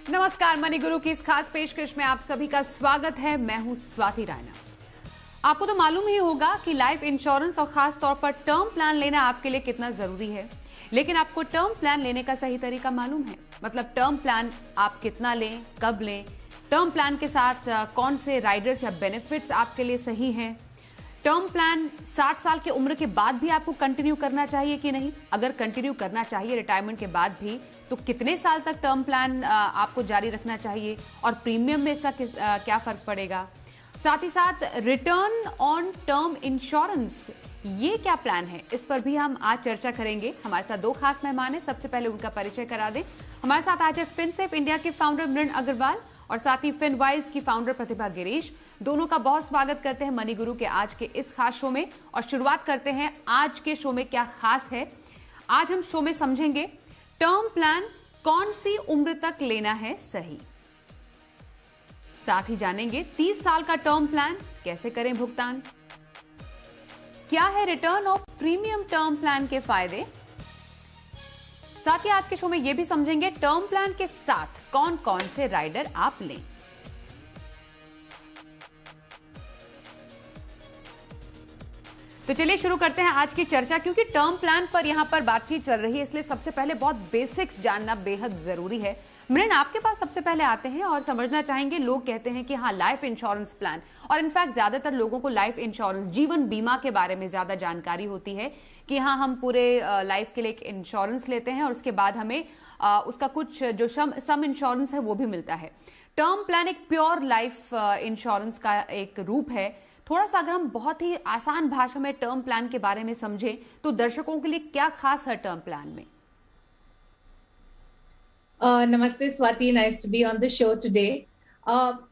नमस्कार, मनी गुरु की इस खास पेशकश में आप सभी का स्वागत है। मैं हूं स्वाति रायना। आपको तो मालूम ही होगा कि लाइफ इंश्योरेंस और खास तौर पर टर्म प्लान लेना आपके लिए कितना जरूरी है, लेकिन आपको टर्म प्लान लेने का सही तरीका मालूम है? मतलब टर्म प्लान आप कितना लें, कब लें, टर्म प्लान के साथ कौन से राइडर्स या बेनिफिट्स आपके लिए सही हैं, टर्म प्लान 60 साल की उम्र के बाद भी आपको कंटिन्यू करना चाहिए कि नहीं, अगर कंटिन्यू करना चाहिए रिटायरमेंट के बाद भी तो कितने साल तक टर्म प्लान आपको जारी रखना चाहिए और प्रीमियम में इसका क्या फर्क पड़ेगा, साथ ही साथ रिटर्न ऑन टर्म इंश्योरेंस ये क्या प्लान है, इस पर भी हम आज चर्चा करेंगे। हमारे साथ दो खास मेहमान हैं। सबसे पहले उनका परिचय करा दें। हमारे साथ आज है फिनसेफ इंडिया के फाउंडर मृण अग्रवाल और साथ ही फिनवाइज की फाउंडर प्रतिभा गिरीश। दोनों का बहुत स्वागत करते हैं मनी गुरु के आज के इस खास शो में और शुरुआत करते हैं आज के शो में क्या खास है। आज हम शो में समझेंगे टर्म प्लान कौन सी उम्र तक लेना है सही, साथ ही जानेंगे 30 साल का टर्म प्लान कैसे करें भुगतान, क्या है return of premium term plan के फायदे, साथ ही आज के शो में यह भी समझेंगे टर्म प्लान के साथ कौन कौन से राइडर आप लें। तो चलिए शुरू करते हैं आज की चर्चा। क्योंकि टर्म प्लान पर यहां पर बातचीत चल रही है, इसलिए सबसे पहले बहुत बेसिक्स जानना बेहद जरूरी है। मृण, आपके पास सबसे पहले आते हैं और समझना चाहेंगे। लोग कहते हैं कि हाँ, लाइफ इंश्योरेंस प्लान, और इनफैक्ट ज्यादातर लोगों को लाइफ इंश्योरेंस, जीवन बीमा के बारे में ज्यादा जानकारी होती है कि हाँ, हम पूरे लाइफ के लिए एक इंश्योरेंस लेते हैं और उसके बाद हमें उसका कुछ जो सम इंश्योरेंस है वो भी मिलता है। टर्म प्लान एक प्योर लाइफ इंश्योरेंस का एक रूप है। थोड़ा सा अगर हम बहुत ही आसान भाषा में टर्म प्लान के बारे में समझें तो दर्शकों के लिए क्या खास है टर्म प्लान में? नमस्ते Swati, nice to be on the show today.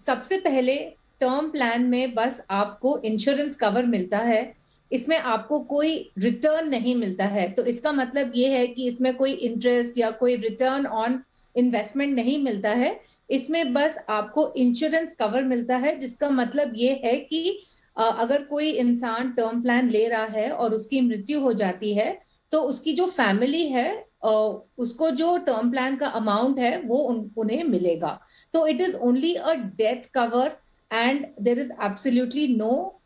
सबसे पहले टर्म प्लान में बस आपको इंश्योरेंस कवर मिलता है, इसमें आपको कोई रिटर्न नहीं मिलता है। तो इसका मतलब ये है कि इसमें कोई इंटरेस्ट या कोई रिटर्न ऑन इन्वेस्टमेंट नहीं मिलता है। इसमें बस आपको इंश्योरेंस कवर मिलता है, जिसका मतलब ये है कि अगर कोई इंसान टर्म प्लान ले रहा है और उसकी मृत्यु हो जाती है तो उसकी जो फैमिली है उसको जो टर्म प्लान का अमाउंट है वो उन्हें मिलेगा। तो it is only a death cover and there is absolutely no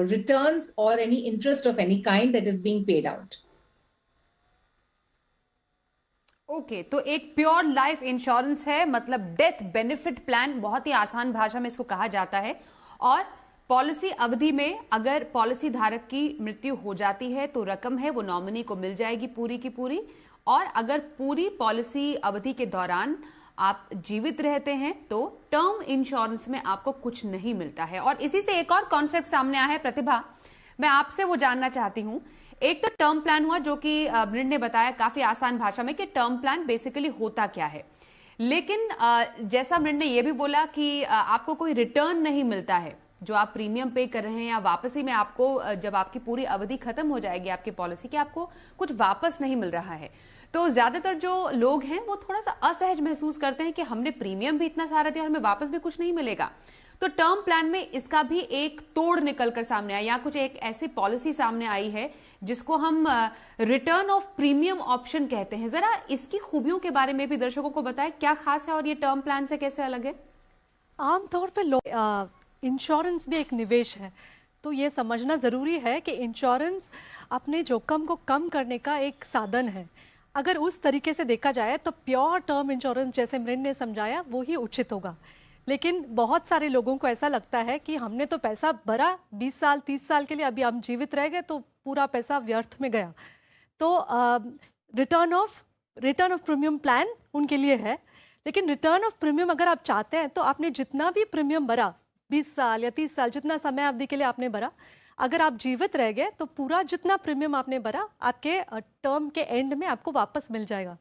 returns और any interest of any kind that is being paid out. Okay, तो एक प्योर लाइफ इंश्योरेंस है, मतलब डेथ बेनिफिट प्लान, बहुत ही आसान भाषा में इसको कहा जाता है। और पॉलिसी अवधि में अगर पॉलिसी धारक की मृत्यु हो जाती है तो रकम है वो नॉमिनी को मिल जाएगी पूरी की पूरी, और अगर पूरी पॉलिसी अवधि के दौरान आप जीवित रहते हैं तो टर्म इंश्योरेंस में आपको कुछ नहीं मिलता है। और इसी से एक और कॉन्सेप्ट सामने आया है। प्रतिभा, मैं आपसे वो जानना चाहती हूं। एक तो टर्म प्लान हुआ जो कि मृण ने बताया काफी आसान भाषा में कि टर्म प्लान बेसिकली होता क्या है, लेकिन जैसा मृण ने यह भी बोला कि आपको कोई रिटर्न नहीं मिलता है जो आप प्रीमियम पे कर रहे हैं, या वापसी में आपको जब आपकी पूरी अवधि खत्म हो जाएगी आपकी पॉलिसी की, आपको कुछ वापस नहीं मिल रहा है। तो ज्यादातर जो लोग हैं वो थोड़ा सा असहज महसूस करते हैं कि हमने प्रीमियम भी इतना सारा दिया और हमें वापस भी कुछ नहीं मिलेगा। तो टर्म प्लान में इसका भी एक तोड़ निकल कर सामने आया, या कुछ एक ऐसी पॉलिसी सामने आई है जिसको हम रिटर्न ऑफ प्रीमियम ऑप्शन कहते हैं। जरा इसकी खूबियों के बारे में भी दर्शकों को बताएं, क्या खास है और ये टर्म प्लान से कैसे अलग है? आमतौर पर इंश्योरेंस भी एक निवेश है, तो ये समझना ज़रूरी है कि इंश्योरेंस अपने जोखिम को कम करने का एक साधन है। अगर उस तरीके से देखा जाए तो प्योर टर्म इंश्योरेंस जैसे मृण ने समझाया वो ही उचित होगा। लेकिन बहुत सारे लोगों को ऐसा लगता है कि हमने तो पैसा भरा 20 साल 30 साल के लिए, अभी हम जीवित रह गए तो पूरा पैसा व्यर्थ में गया। तो रिटर्न ऑफ प्रीमियम प्लान उनके लिए है। लेकिन रिटर्न ऑफ प्रीमियम अगर आप चाहते हैं तो आपने जितना भी प्रीमियम भरा 20 साल या 30 साल, जितना समय अवधि के लिए आपने भरा, अगर आप जीवित रह गए तो पूरा जितना प्रीमियम आपने भरा आपके टर्म के एंड में आपको वापस मिल जाएगा।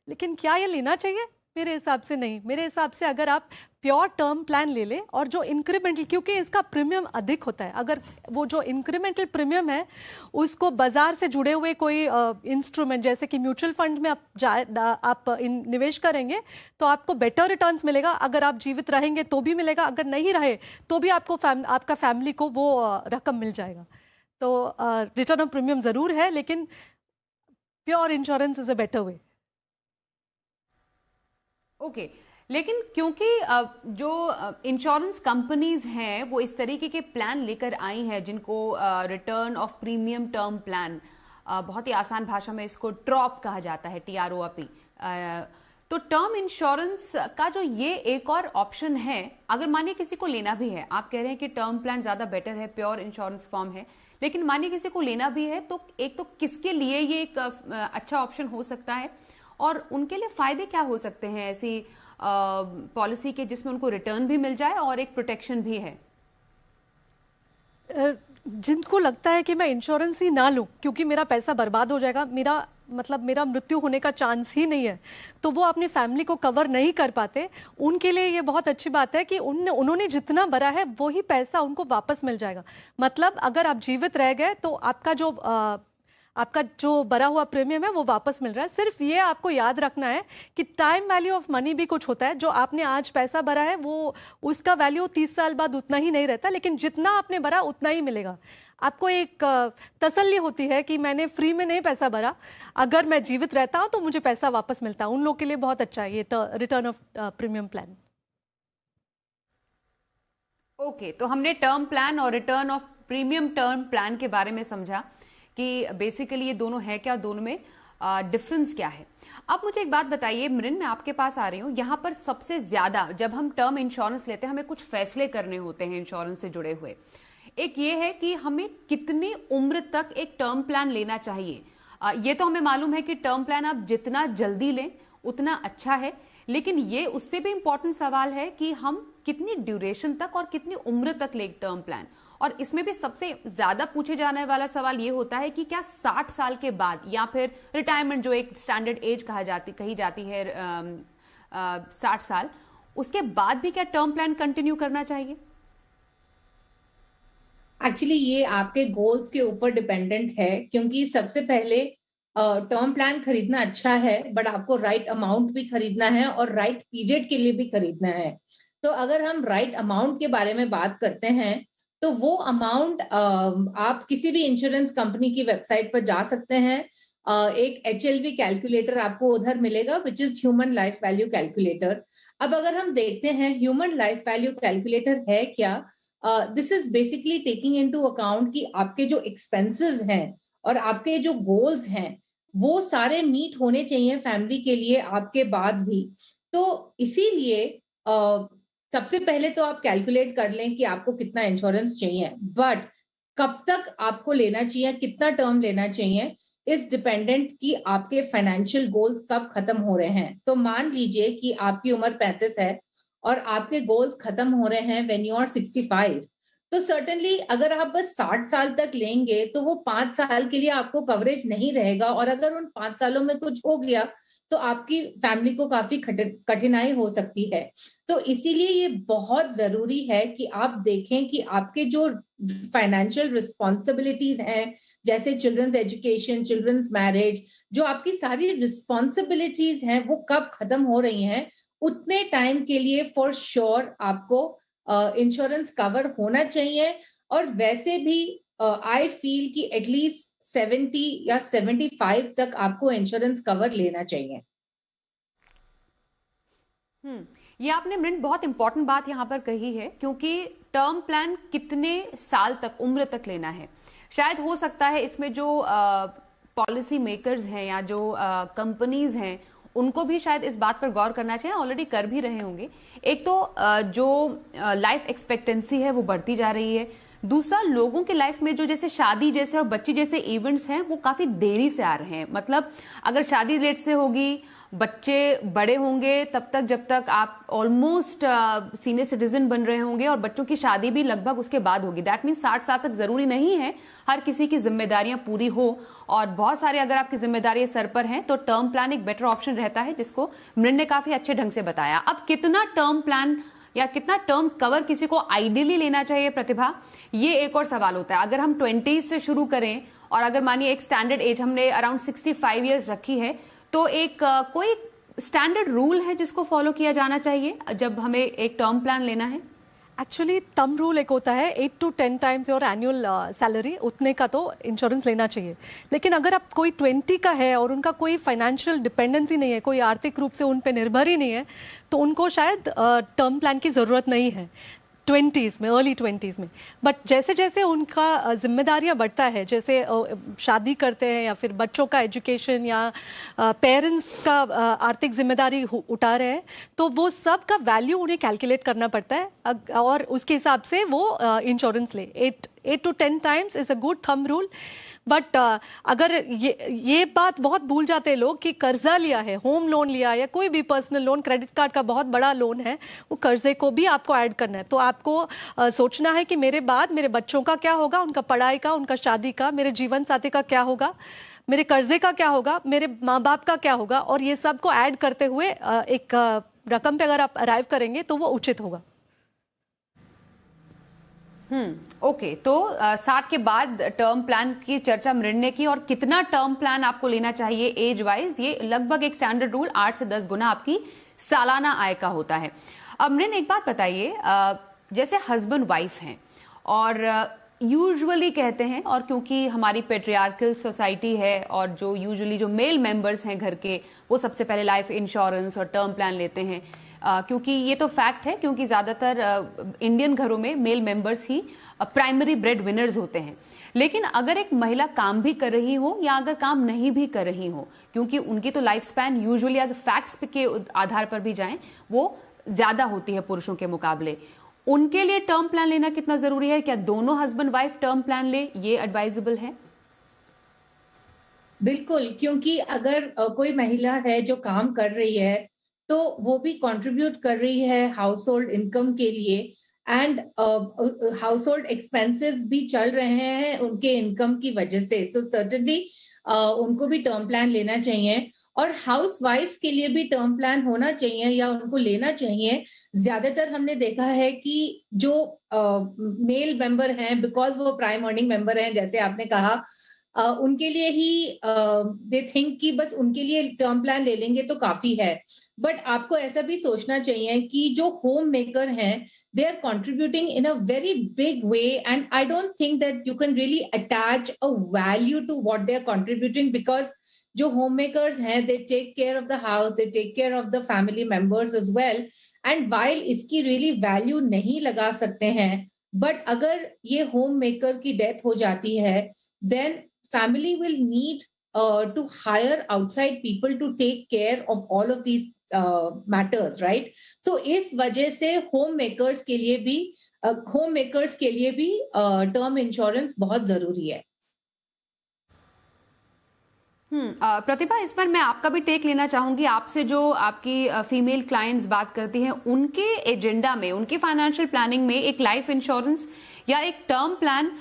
लेकिन क्या ये लेना चाहिए? मेरे हिसाब से नहीं। मेरे हिसाब से अगर आप प्योर टर्म प्लान ले लें और जो इंक्रीमेंटल, क्योंकि इसका प्रीमियम अधिक होता है, अगर वो जो इंक्रीमेंटल प्रीमियम है उसको बाजार से जुड़े हुए कोई इंस्ट्रूमेंट जैसे कि म्यूचुअल फंड में आप निवेश करेंगे तो आपको बेटर रिटर्न्स मिलेगा। अगर आप जीवित रहेंगे तो भी मिलेगा, अगर नहीं रहे तो भी आपको आपका फैमिली को वो रकम मिल जाएगा। तो रिटर्न ऑफ प्रीमियम ज़रूर है, लेकिन pure insurance is a better way. Okay, लेकिन क्योंकि जो इंश्योरेंस कंपनीज हैं वो इस तरीके के प्लान लेकर आई हैं जिनको return of premium term plan, बहुत ही आसान भाषा में इसको ट्रॉप कहा जाता है, TROP। तो टर्म इंश्योरेंस का जो ये एक और ऑप्शन है, अगर मानिए किसी को लेना भी है, आप कह रहे हैं कि टर्म प्लान ज्यादा बेटर है, प्योर इंश्योरेंस फॉर्म है, लेकिन मानिए किसी को लेना भी है तो एक तो किसके लिए ये एक अच्छा ऑप्शन हो सकता है और उनके लिए फायदे क्या हो सकते हैं ऐसी पॉलिसी के जिसमें उनको रिटर्न भी मिल जाए और एक प्रोटेक्शन भी है? जिनको लगता है कि मैं इंश्योरेंस ही ना लूं क्योंकि मेरा पैसा बर्बाद हो जाएगा, मेरा मृत्यु होने का चांस ही नहीं है, तो वो अपनी फैमिली को कवर नहीं कर पाते, उनके लिए ये बहुत अच्छी बात है कि उन्होंने जितना भरा है वही पैसा उनको वापस मिल जाएगा। मतलब अगर आप जीवित रह गए तो आपका जो भरा हुआ प्रीमियम है वो वापस मिल रहा है। सिर्फ ये आपको याद रखना है कि टाइम वैल्यू ऑफ मनी भी कुछ होता है। जो आपने आज पैसा भरा है वो उसका वैल्यू 30 साल बाद उतना ही नहीं रहता, लेकिन जितना आपने भरा उतना ही मिलेगा। आपको एक तसल्ली होती है कि मैंने फ्री में नहीं पैसा भरा, अगर मैं जीवित रहता हूं तो मुझे पैसा वापस मिलता है। उन लोगों के लिए बहुत अच्छा है ये return of premium plan. Okay, तो हमने टर्म प्लान और return of premium term plan के बारे में समझा कि बेसिकली ये दोनों है क्या, दोनों में डिफरेंस क्या है। अब मुझे एक बात बताइए मृन, मैं आपके पास आ रही हूं। यहां पर सबसे ज्यादा जब हम टर्म इंश्योरेंस लेते हैं हमें कुछ फैसले करने होते हैं इंश्योरेंस से जुड़े हुए। एक ये है कि हमें कितनी उम्र तक एक टर्म प्लान लेना चाहिए। ये तो हमें मालूम है कि टर्म प्लान आप जितना जल्दी लें उतना अच्छा है, लेकिन ये उससे भी इंपॉर्टेंट सवाल है कि हम कितनी ड्यूरेशन तक और कितनी उम्र तक लें टर्म प्लान। और इसमें भी सबसे ज्यादा पूछे जाने वाला सवाल ये होता है कि क्या 60 साल के बाद या फिर रिटायरमेंट, जो एक स्टैंडर्ड एज कही जाती है 60 साल, उसके बाद भी क्या टर्म प्लान कंटिन्यू करना चाहिए? एक्चुअली ये आपके गोल्स के ऊपर डिपेंडेंट है, क्योंकि सबसे पहले टर्म प्लान खरीदना अच्छा है, बट आपको राइट अमाउंट भी खरीदना है और राइट पीरियड के लिए भी खरीदना है। तो अगर हम राइट अमाउंट के बारे में बात करते हैं तो वो अमाउंट आप किसी भी इंश्योरेंस कंपनी की वेबसाइट पर जा सकते हैं। एक HLV कैलकुलेटर आपको उधर मिलेगा, which is human life value calculator. अब अगर हम देखते हैं ह्यूमन लाइफ वैल्यू कैलकुलेटर है क्या, this is basically taking into account कि आपके जो एक्सपेंसेस हैं और आपके जो गोल्स हैं वो सारे मीट होने चाहिए फैमिली के लिए आपके बाद भी। तो इसीलिए सबसे पहले तो आप कैलकुलेट कर लें कि आपको कितना इंश्योरेंस चाहिए, बट कब तक आपको लेना चाहिए, कितना टर्म लेना चाहिए, इस डिपेंडेंट कि आपके फाइनेंशियल गोल्स कब खत्म हो रहे हैं। तो मान लीजिए कि आपकी उम्र 35 है और आपके गोल्स खत्म हो रहे हैं व्हेन यू आर 65, तो सर्टेनली अगर आप बस 60 साल तक लेंगे तो वो 5 साल के लिए आपको कवरेज नहीं रहेगा, और अगर उन 5 सालों में कुछ हो गया तो आपकी फैमिली को काफी कठिनाई हो सकती है। तो इसीलिए ये बहुत जरूरी है कि आप देखें कि आपके जो फाइनेंशियल रिस्पॉन्सिबिलिटीज हैं, जैसे चिल्ड्रंस एजुकेशन, चिल्ड्रंस मैरिज, जो आपकी सारी रिस्पॉन्सिबिलिटीज हैं वो कब खत्म हो रही हैं, उतने टाइम के लिए फॉर श्योर आपको इंश्योरेंस कवर होना चाहिए। और वैसे भी आई फील कि एटलीस्ट 70 या 75 तक आपको इंश्योरेंस कवर लेना चाहिए। ये आपने मृन बहुत इंपॉर्टेंट बात यहां पर कही है, क्योंकि टर्म प्लान कितने साल तक, उम्र तक लेना है। शायद हो सकता है इसमें जो पॉलिसी मेकर्स हैं या जो कंपनीज हैं उनको भी शायद इस बात पर गौर करना चाहिए, ऑलरेडी कर भी रहे होंगे। एक तो जो लाइफ एक्सपेक्टेंसी है वो बढ़ती जा रही है, दूसरा लोगों के लाइफ में जो जैसे शादी जैसे और बच्ची जैसे इवेंट्स हैं वो काफी देरी से आ रहे हैं। मतलब अगर शादी लेट से होगी, बच्चे बड़े होंगे तब तक जब तक आप ऑलमोस्ट सीनियर सिटीजन बन रहे होंगे, और बच्चों की शादी भी लगभग उसके बाद होगी। दैट मीन्स 60 साल तक जरूरी नहीं है हर किसी की जिम्मेदारियां पूरी हो, और बहुत सारे अगर आपकी जिम्मेदारियां सर पर हैं तो टर्म प्लान एक बेटर ऑप्शन रहता है, जिसको मृन ने काफी अच्छे ढंग से बताया। अब कितना टर्म प्लान या कितना टर्म कवर किसी को आइडियली लेना चाहिए प्रतिभा, ये एक और सवाल होता है। अगर हम 20 से शुरू करें और अगर मानिए एक स्टैंडर्ड एज हमने अराउंड 65 ईयर्स रखी है, तो एक कोई स्टैंडर्ड रूल है जिसको फॉलो किया जाना चाहिए जब हमें एक टर्म प्लान लेना है? एक्चुअली थंब रूल एक होता है 8 to 10 times your annual salary, उतने का तो इंश्योरेंस लेना चाहिए। लेकिन अगर आप कोई 20 का है और उनका कोई फाइनेंशियल डिपेंडेंसी नहीं है, कोई आर्थिक रूप से उन पे निर्भर ही नहीं है, तो उनको शायद टर्म प्लान की ज़रूरत नहीं है 20s में, अर्ली 20s में। बट जैसे जैसे उनका जिम्मेदारियां बढ़ता है, जैसे शादी करते हैं या फिर बच्चों का एजुकेशन या पेरेंट्स का आर्थिक जिम्मेदारी उठा रहे हैं, तो वो सब का वैल्यू उन्हें कैलकुलेट करना पड़ता है और उसके हिसाब से वो इंश्योरेंस ले। 8 to 10 times is a good thumb rule. But अगर ये बात बहुत भूल जाते हैं लोग कि कर्जा लिया है, होम लोन लिया है या कोई भी पर्सनल लोन, क्रेडिट कार्ड का बहुत बड़ा लोन है, वो कर्जे को भी आपको ऐड करना है। तो आपको सोचना है कि मेरे बाद मेरे बच्चों का क्या होगा, उनका पढ़ाई का, उनका शादी का, मेरे जीवन साथी का क्या होगा, मेरे कर्जे का क्या होगा, मेरे माँ बाप का क्या होगा, और ये सब को ऐड करते हुए एक रकम पे अगर आप अराइव करेंगे तो वो उचित होगा। ओके, तो 60 के बाद टर्म प्लान की चर्चा मृण ने की, और कितना टर्म प्लान आपको लेना चाहिए एज वाइज, ये लगभग एक स्टैंडर्ड रूल 8 से 10 गुना आपकी सालाना आय का होता है। अब मृण एक बात बताइए, जैसे हस्बैंड वाइफ हैं और यूजुअली कहते हैं, और क्योंकि हमारी पेट्रियार्कल सोसाइटी है और जो यूजुअली जो मेल मेंबर्स हैं घर के, वो सबसे पहले लाइफ इंश्योरेंस और टर्म प्लान लेते हैं, क्योंकि ये तो फैक्ट है, क्योंकि ज्यादातर इंडियन घरों में मेल मेंबर्स ही प्राइमरी ब्रेड विनर्स होते हैं। लेकिन अगर एक महिला काम भी कर रही हो या अगर काम नहीं भी कर रही हो, क्योंकि उनकी तो लाइफ स्पैन यूजुअली अगर फैक्ट्स के आधार पर भी जाएं वो ज्यादा होती है पुरुषों के मुकाबले, उनके लिए टर्म प्लान लेना कितना जरूरी है? क्या दोनों हस्बैंड वाइफ टर्म प्लान ले, ये एडवाइजेबल है? बिल्कुल, क्योंकि अगर कोई महिला है जो काम कर रही है तो वो भी कंट्रीब्यूट कर रही है हाउस होल्ड इनकम के लिए, एंड हाउस होल्ड एक्सपेंसेस भी चल रहे हैं उनके इनकम की वजह से। सो सर्टेनली उनको भी टर्म प्लान लेना चाहिए, और हाउस वाइफ्स के लिए भी टर्म प्लान होना चाहिए या उनको लेना चाहिए। ज्यादातर हमने देखा है कि जो मेल मेंबर हैं, बिकॉज वो प्राइम अर्निंग मेंबर हैं, जैसे आपने कहा, उनके लिए ही दे थिंक कि बस उनके लिए टर्म प्लान ले लेंगे तो काफी है। बट आपको ऐसा भी सोचना चाहिए कि जो होम मेकर हैं, they are contributing in a very big way, and I don't think that you can really attach a value to what they are contributing, because जो होम मेकर्स हैं, they take care of the house, they take care of the family members as well, and while इसकी really value नहीं लगा सकते हैं, but अगर ये home maker की डेथ हो जाती है, then family will need to hire outside people to take care of all of these matters, right? So इस वजह से होम मेकर्स के लिए भी टर्म इंश्योरेंस बहुत जरूरी है। प्रतिभा, इस पर मैं आपका भी टेक लेना चाहूंगी। आपसे जो आपकी फीमेल क्लाइंट्स बात करती हैं, उनके एजेंडा में, उनके फाइनेंशियल प्लानिंग में एक लाइफ इंश्योरेंस या एक टर्म प्लान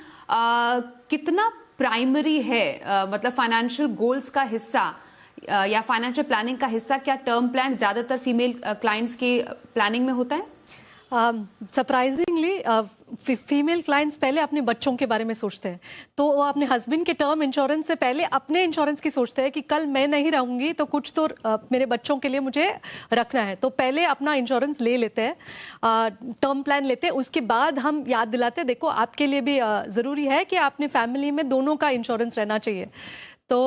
कितना प्राइमरी है? मतलब फाइनेंशियल गोल्स का हिस्सा या फाइनेंशियल प्लानिंग का हिस्सा क्या टर्म प्लान ज्यादातर फीमेल क्लाइंट्स के प्लानिंग में होता है? सरप्राइजिंगली फीमेल क्लाइंट्स पहले अपने बच्चों के बारे में सोचते हैं, तो वो अपने हस्बैंड के टर्म इंश्योरेंस से पहले अपने इंश्योरेंस की सोचते हैं कि कल मैं नहीं रहूंगी तो कुछ तो मेरे बच्चों के लिए मुझे रखना है, तो पहले अपना इंश्योरेंस ले लेते हैं, टर्म प्लान लेते हैं। उसके बाद हम याद दिलाते हैं, देखो आपके लिए भी ज़रूरी है कि अपने फैमिली में दोनों का इंश्योरेंस रहना चाहिए। तो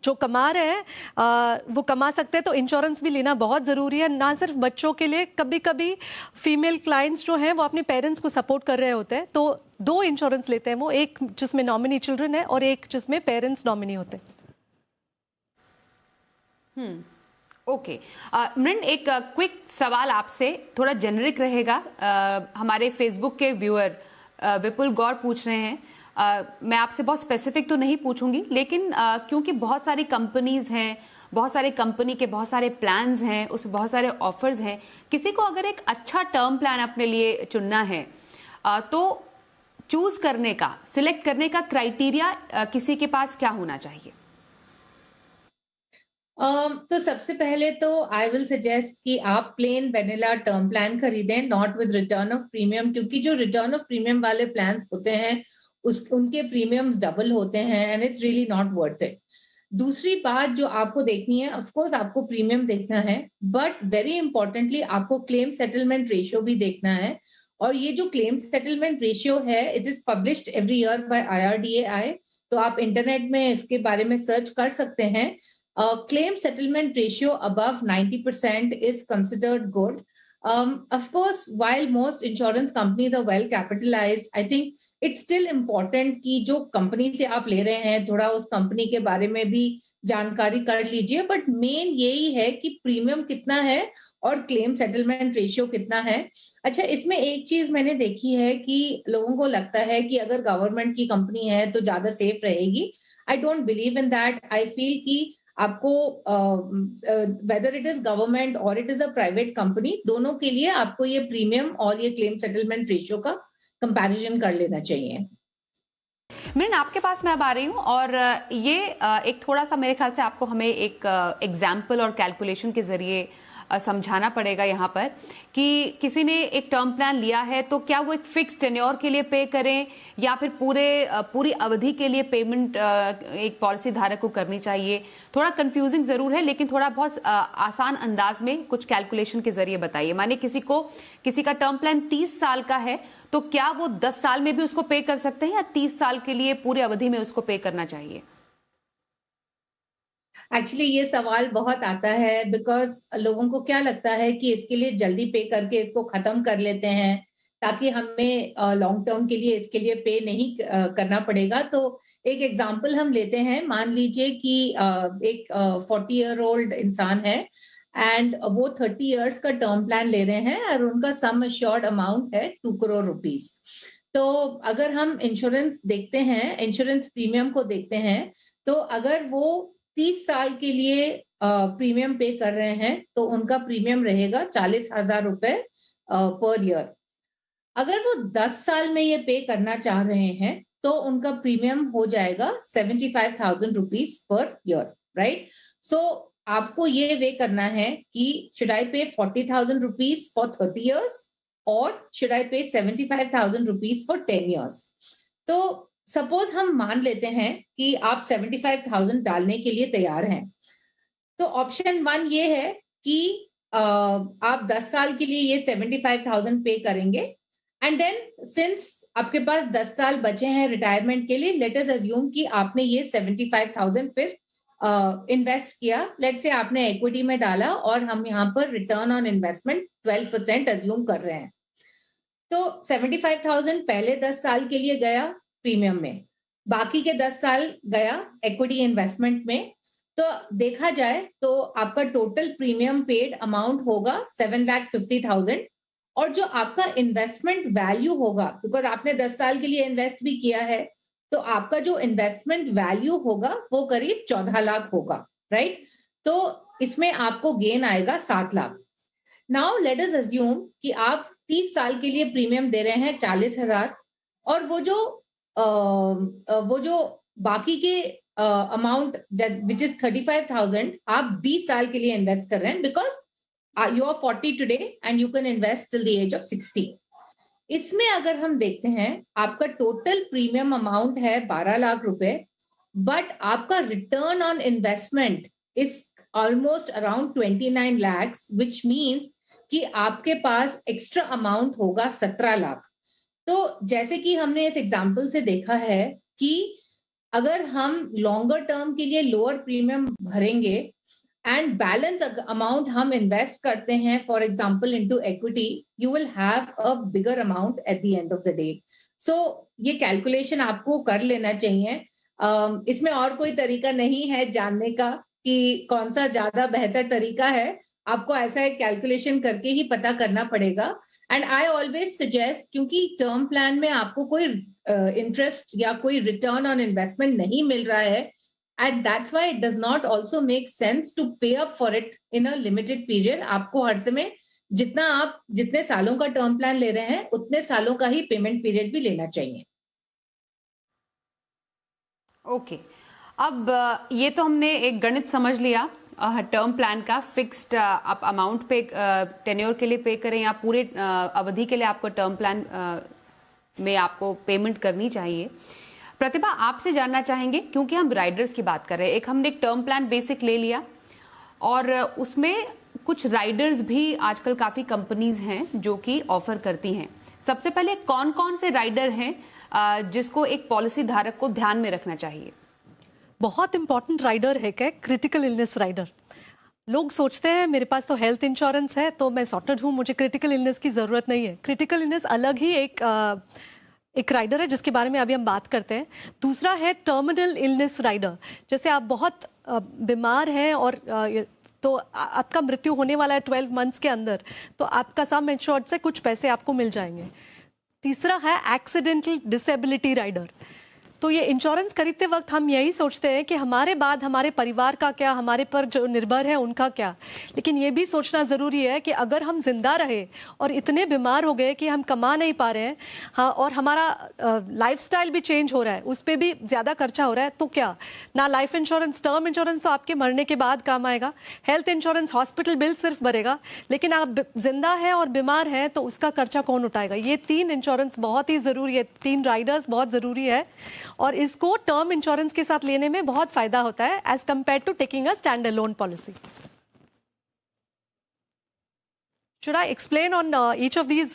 जो कमा रहे हैं वो कमा सकते हैं, तो इंश्योरेंस भी लेना बहुत ज़रूरी है, ना सिर्फ बच्चों के लिए। कभी कभी फीमेल क्लाइंट्स जो हैं वो अपने पेरेंट्स को सपोर्ट कर रहे होते हैं, तो 2 इंश्योरेंस लेते हैं वो, एक जिसमें नॉमिनी चिल्ड्रन है और एक जिसमें पेरेंट्स नॉमिनी होते हैं। ओके मृण, एक क्विक सवाल आपसे, थोड़ा जेनरिक रहेगा। हमारे फेसबुक के व्यूअर विपुल गौर पूछ रहे हैं, मैं आपसे बहुत स्पेसिफिक तो नहीं पूछूंगी, लेकिन क्योंकि बहुत सारी कंपनीज हैं, बहुत सारे कंपनी के बहुत सारे प्लान्स हैं, उसमें बहुत सारे ऑफर्स हैं, किसी को अगर एक अच्छा टर्म प्लान अपने लिए चुनना है तो चूज करने का, सिलेक्ट करने का क्राइटेरिया किसी के पास क्या होना चाहिए? तो सबसे पहले तो आई विल सजेस्ट कि आप प्लेन वेनिला टर्म प्लान खरीदें, not with return of premium, क्योंकि जो रिटर्न ऑफ प्रीमियम वाले प्लान्स होते हैं उनके प्रीमियम्स डबल होते हैं, and it's really not worth it. दूसरी बात जो आपको देखनी है, ऑफ कोर्स आपको प्रीमियम देखना है, बट वेरी इंपॉर्टेंटली आपको क्लेम सेटलमेंट रेशियो भी देखना है, और ये जो क्लेम सेटलमेंट रेशियो है, it is published every year by IRDAI, तो आप इंटरनेट में इसके बारे में सर्च कर सकते हैं। Claim settlement ratio above 90% is considered good. Of course, while most insurance companies are well capitalized, I think it's still important कि जो कंपनी से आप ले रहे हैं थोड़ा उस कंपनी के बारे में भी जानकारी कर लीजिए, बट मेन यही है कि प्रीमियम कितना है और क्लेम सेटलमेंट रेशियो कितना है. अच्छा, इसमें एक चीज मैंने देखी है कि लोगों को लगता है कि अगर गवर्नमेंट की कंपनी है तो ज्यादा सेफ रहेगी. I don't believe in that. I feel कि आपको वेदर इट इज गवर्नमेंट और it is a private company, दोनों के लिए आपको ये प्रीमियम और ये क्लेम सेटलमेंट रेशियो का कंपैरिजन कर लेना चाहिए. मिलन, आपके पास मैं अब आ रही हूँ और ये एक थोड़ा सा मेरे ख्याल से आपको हमें एक एग्जाम्पल और कैलकुलेशन के जरिए समझाना पड़ेगा यहाँ पर कि किसी ने एक टर्म प्लान लिया है तो क्या वो एक फिक्स टेन्योर के लिए पे करें या फिर पूरी अवधि के लिए पेमेंट एक पॉलिसी धारक को करनी चाहिए. थोड़ा कंफ्यूजिंग जरूर है, लेकिन थोड़ा बहुत आसान अंदाज में कुछ कैलकुलेशन के जरिए बताइए. माने किसी का टर्म प्लान 30 साल का है तो क्या वो 10 साल में भी उसको पे कर सकते हैं या 30 साल के लिए पूरी अवधि में उसको पे करना चाहिए? एक्चुअली ये सवाल बहुत आता है बिकॉज लोगों को क्या लगता है कि इसके लिए जल्दी पे करके इसको खत्म कर लेते हैं ताकि हमें लॉन्ग टर्म के लिए इसके लिए पे नहीं करना पड़ेगा. तो एक एग्जांपल हम लेते हैं. मान लीजिए कि एक 40-year-old इंसान है एंड वो 30 इयर्स का टर्म प्लान ले रहे हैं और उनका सम एश्योर्ड अमाउंट है 2 करोड़ रुपीस. तो अगर हम इंश्योरेंस देखते हैं, इंश्योरेंस प्रीमियम को देखते हैं, तो अगर वो 30 साल के लिए प्रीमियम पे कर रहे हैं तो उनका प्रीमियम रहेगा 40,000 रुपए पर ईयर. अगर वो 10 साल में ये पे करना चाह रहे हैं तो उनका प्रीमियम हो जाएगा 75,000 रुपीज पर ईयर. राइट. सो आपको ये वे करना है कि शुड आई पे 40,000 रुपीज फॉर 30 इयर्स और शुड आई पे 75,000 रुपीज फॉर 10 इयर्स. तो सपोज हम मान लेते हैं कि आप 75,000 डालने के लिए तैयार हैं. तो ऑप्शन 1 ये है कि आप 10 साल के लिए ये 75,000 पे करेंगे एंड देन सिंस आपके पास 10 साल बचे हैं रिटायरमेंट के लिए, लेट अस अज्यूम कि आपने ये 75,000 फिर इन्वेस्ट किया. लेट से आपने इक्विटी में डाला और हम यहाँ पर रिटर्न ऑन इन्वेस्टमेंट 12% अज्यूम कर रहे हैं. तो 75,000 पहले 10 साल के लिए गया प्रीमियम में, बाकी के 10 साल गया इक्विटी इन्वेस्टमेंट में. तो देखा जाए तो आपका टोटल प्रीमियम पेड अमाउंट होगा 7,50,000 और जो आपका इन्वेस्टमेंट वैल्यू होगा, बिकॉज आपने 10 साल के लिए इन्वेस्ट भी किया है, तो आपका जो इन्वेस्टमेंट वैल्यू होगा वो करीब 14 लाख होगा. राइट. तो इसमें आपको गेन आएगा 7 lakh. Now let us assume कि आप 30 साल के लिए प्रीमियम दे रहे हैं 40,000 और वो जो बाकी के अमाउंट विच इज 35,000 आप 20 साल के लिए इन्वेस्ट कर रहे हैं because you are 40 today and you can invest till the age of 60. इसमें अगर हम देखते हैं आपका टोटल प्रीमियम अमाउंट है 12 लाख रुपए, बट आपका return on investment is almost around 29 lakhs, which means कि आपके पास एक्स्ट्रा अमाउंट होगा 17 लाख. तो जैसे कि हमने इस एग्जाम्पल से देखा है कि अगर हम लॉन्गर टर्म के लिए लोअर प्रीमियम भरेंगे एंड बैलेंस अमाउंट हम इन्वेस्ट करते हैं for example into equity, you will have a bigger amount at the end of the day. So ये कैलकुलेशन आपको कर लेना चाहिए. इसमें और कोई तरीका नहीं है जानने का कि कौन सा ज्यादा बेहतर तरीका है. आपको ऐसा एक कैलकुलेशन करके ही पता करना पड़ेगा. एंड आई ऑलवेज सजेस्ट, क्योंकि टर्म प्लान में आपको कोई इंटरेस्ट या कोई रिटर्न ऑन इन्वेस्टमेंट नहीं मिल रहा है, and that's why it does not also make sense to pay up for it in a limited period. आपको हर समय जितने सालों का टर्म प्लान ले रहे हैं उतने सालों का ही पेमेंट पीरियड भी लेना चाहिए. ओके. अब ये तो हमने एक गणित समझ लिया टर्म प्लान का. फिक्स्ड आप अमाउंट पे टेन्योर के लिए पे करें या पूरे अवधि के लिए आपको टर्म प्लान में आपको पेमेंट करनी चाहिए. प्रतिभा, आपसे जानना चाहेंगे, क्योंकि हम राइडर्स की बात कर रहे हैं, हमने एक टर्म प्लान बेसिक ले लिया और उसमें कुछ राइडर्स भी आजकल काफी कंपनीज हैं जो कि ऑफर करती हैं. सबसे पहले कौन कौन से राइडर हैं जिसको एक पॉलिसी धारक को ध्यान में रखना चाहिए? बहुत इंपॉर्टेंट राइडर है क्या? Critical illness rider. लोग सोचते हैं मेरे पास तो हेल्थ इंश्योरेंस है तो मैं सॉर्टेड हूँ, मुझे क्रिटिकल इलनेस की ज़रूरत नहीं है। क्रिटिकल इलनेस अलग ही एक राइडर है जिसके बारे में अभी हम बात करते हैं। दूसरा है टर्मिनल इलनेस राइडर। जैसे आप बहुत बीमार हैं और तो आपका मृत्यु होने वाला है 12 मंथ्स के अंदर, तो आपका सम इंश्योर्ड से कुछ पैसे आपको मिल जाएंगे। तीसरा है एक्सीडेंटल डिसेबिलिटी राइडर। तो ये इंश्योरेंस खरीदते वक्त हम यही सोचते हैं कि हमारे बाद हमारे परिवार का क्या, हमारे पर जो निर्भर है उनका क्या। लेकिन ये भी सोचना ज़रूरी है कि अगर हम जिंदा रहे और इतने बीमार हो गए कि हम कमा नहीं पा रहे हैं, हाँ, और हमारा लाइफस्टाइल भी चेंज हो रहा है, उस पर भी ज़्यादा खर्चा हो रहा है, तो क्या? ना लाइफ इंश्योरेंस, टर्म इंश्योरेंस तो आपके मरने के बाद काम आएगा, हेल्थ इंश्योरेंस हॉस्पिटल बिल सिर्फ भरेगा, लेकिन आप जिंदा है और बीमार है तो उसका खर्चा कौन उठाएगा? ये 3 इंश्योरेंस बहुत ही ज़रूरी है, 3 राइडर्स बहुत ज़रूरी है, और इसको टर्म इंश्योरेंस के साथ लेने में बहुत फायदा होता है as compare to taking a stand alone policy. Should I explain on each of these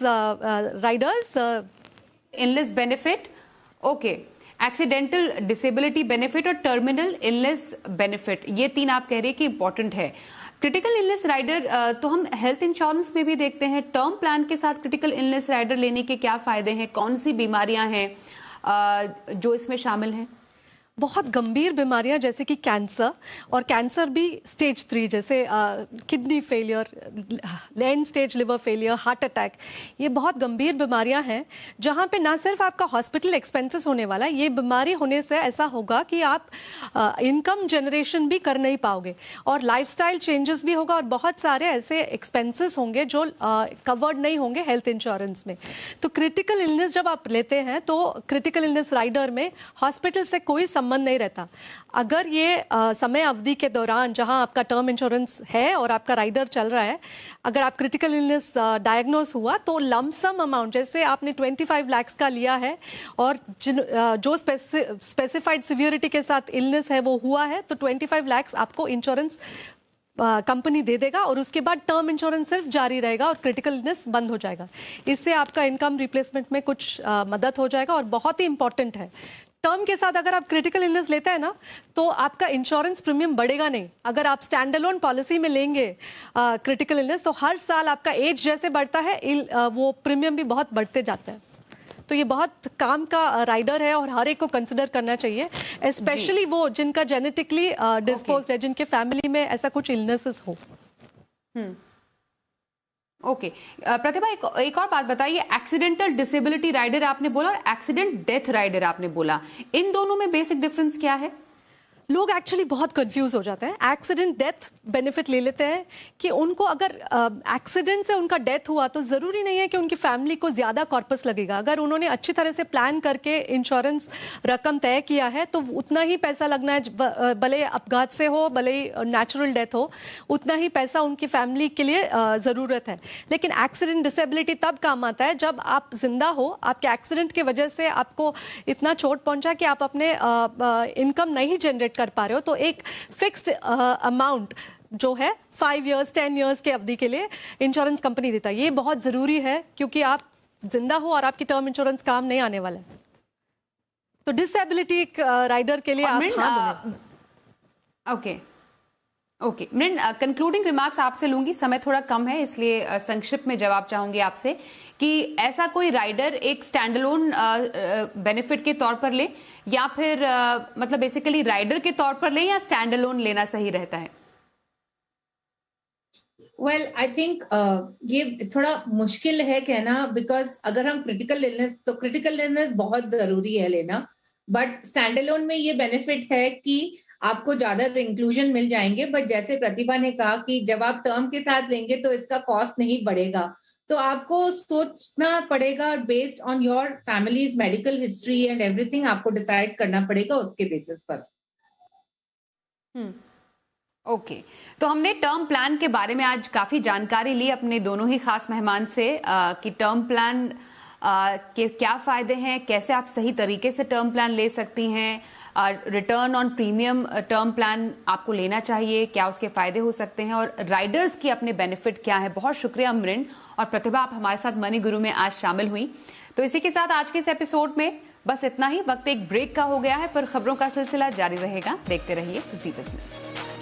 riders? Illness benefit, okay, accidental disability benefit और टर्मिनल इलनेस बेनिफिट, ये 3 आप कह रहे हैं कि इंपॉर्टेंट है। क्रिटिकल इलनेस राइडर तो हम हेल्थ इंश्योरेंस में भी देखते हैं। टर्म प्लान के साथ क्रिटिकल इलनेस राइडर लेने के क्या फायदे हैं? कौन सी बीमारियां हैं जो इसमें शामिल हैं? बहुत गंभीर बीमारियां जैसे कि कैंसर, और कैंसर भी स्टेज 3 जैसे kidney failure, and stage liver failure, heart attack, ये बहुत गंभीर बीमारियां हैं जहां पे ना सिर्फ आपका हॉस्पिटल एक्सपेंसेस होने वाला है, ये बीमारी होने से ऐसा होगा कि आप इनकम जनरेशन भी कर नहीं पाओगे और लाइफस्टाइल चेंजेस भी होगा और बहुत सारे ऐसे एक्सपेंसेस होंगे जो कवर्ड नहीं होंगे हेल्थ इंश्योरेंस में। तो क्रिटिकल इलनेस जब आप लेते हैं तो क्रिटिकल इलनेस राइडर में हॉस्पिटल से कोई संबंध नहीं रहता। अगर ये समय अवधि के दौरान जहां आपका टर्म इंश्योरेंस है और आपका राइडर चल रहा है, अगर आप क्रिटिकल इलनेस डायग्नोस हुआ तो लमसम अमाउंट, जैसे आपने 25 लाख का लिया है और जो स्पेसिफाइड सिवियरिटी के साथ इलनेस है वो हुआ है, तो 25 लाख आपको इंश्योरेंस कंपनी दे देगा और उसके बाद टर्म इंश्योरेंस सिर्फ जारी रहेगा और क्रिटिकल इलनेस बंद हो जाएगा। इससे आपका इनकम रिप्लेसमेंट में कुछ मदद हो जाएगा और बहुत ही इंपॉर्टेंट है। टर्म के साथ अगर आप क्रिटिकल इलनेस लेते हैं ना तो आपका इंश्योरेंस प्रीमियम बढ़ेगा नहीं। अगर आप स्टैंड अलोन पॉलिसी में लेंगे क्रिटिकल इलनेस तो हर साल आपका एज जैसे बढ़ता है वो प्रीमियम भी बहुत बढ़ते जाता है। तो ये बहुत काम का राइडर है और हर एक को कंसिडर करना चाहिए, स्पेशली वो जिनका जेनेटिकली डिस्पोज्ड है, जिनके फैमिली में ऐसा कुछ इलनेसेस हो। ओके प्रतिभा, एक और बात बताइए, एक्सीडेंटल डिसेबिलिटी राइडर आपने बोला और एक्सीडेंट डेथ राइडर आपने बोला, इन दोनों में बेसिक डिफरेंस क्या है? लोग एक्चुअली बहुत कंफ्यूज हो जाते हैं। एक्सीडेंट डेथ बेनिफिट ले लेते हैं कि उनको अगर एक्सीडेंट से उनका डेथ हुआ तो ज़रूरी नहीं है कि उनकी फैमिली को ज़्यादा कॉर्पस लगेगा। अगर उन्होंने अच्छी तरह से प्लान करके इंश्योरेंस रकम तय किया है तो उतना ही पैसा लगना है, भले अपघात से हो भले ही नेचुरल डेथ हो, उतना ही पैसा उनकी फैमिली के लिए ज़रूरत है। लेकिन एक्सीडेंट डिसेबिलिटी तब काम आता है जब आप जिंदा हो, आपके एक्सीडेंट की वजह से आपको इतना चोट पहुंचा कि आप अपने इनकम नहीं जनरेट कर पा रहे हो, तो एक फिक्स्ड अमाउंट जो है 5 इयर्स 10 इयर्स के अवधि के लिए इंश्योरेंस कंपनी देता है। ये बहुत जरूरी है क्योंकि आप जिंदा हो और आपकी टर्म इंश्योरेंस काम नहीं आने वाला है। तो डिसेबिलिटी राइडर के लिए आप ओके ओके मृण, कंक्लूडिंग रिमार्क्स आपसे लूंगी, समय थोड़ा कम है इसलिए संक्षिप्त में जवाब चाहूंगी आपसे कि ऐसा कोई राइडर एक स्टैंडअलोन बेनिफिट के तौर पर ले या फिर मतलब बेसिकली राइडर के तौर पर ले या स्टैंडअलोन लेना सही रहता है? वेल आई थिंक ये थोड़ा मुश्किल है कहना, बिकॉज अगर हम क्रिटिकल इलनेस, तो क्रिटिकल इलनेस बहुत जरूरी है लेना, बट स्टैंडअलोन में ये बेनिफिट है कि आपको ज्यादा इंक्लूजन मिल जाएंगे। बट जैसे प्रतिभा ने कहा कि जब आप टर्म के साथ लेंगे तो इसका कॉस्ट नहीं बढ़ेगा, तो आपको सोचना पड़ेगा based on your families medical history and everything, आपको डिसाइड करना पड़ेगा उसके बेसिस पर। ओके तो हमने टर्म प्लान के बारे में आज काफी जानकारी ली अपने दोनों ही खास मेहमान से कि टर्म प्लान के क्या फायदे हैं, कैसे आप सही तरीके से टर्म प्लान ले सकती हैं, return on premium term plan आपको लेना चाहिए, क्या उसके फायदे हो सकते हैं और राइडर्स की अपने बेनिफिट क्या है। बहुत शुक्रिया अमरिन और प्रतिभा, आप हमारे साथ मनी गुरु में आज शामिल हुई। तो इसी के साथ आज के इस एपिसोड में बस इतना ही। वक्त एक ब्रेक का हो गया है, पर खबरों का सिलसिला जारी रहेगा। देखते रहिए जी बिजनेस।